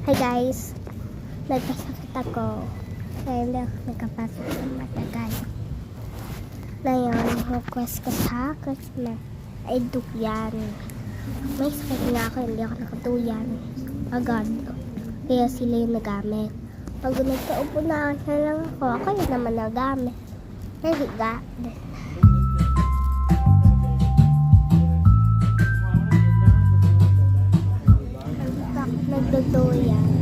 Hi guys, nagkasakit ako. Kaya hindi ako nakapasok sa matagal. Ngayon, request ko sa customer ay duyan. May sakit nga ako, hindi ako nakatuyan. Agad. Kaya sila yung nagamit. Pag nagkaupo na lang ako yun naman nagamit. Nahiga. Bakit nagduduyan?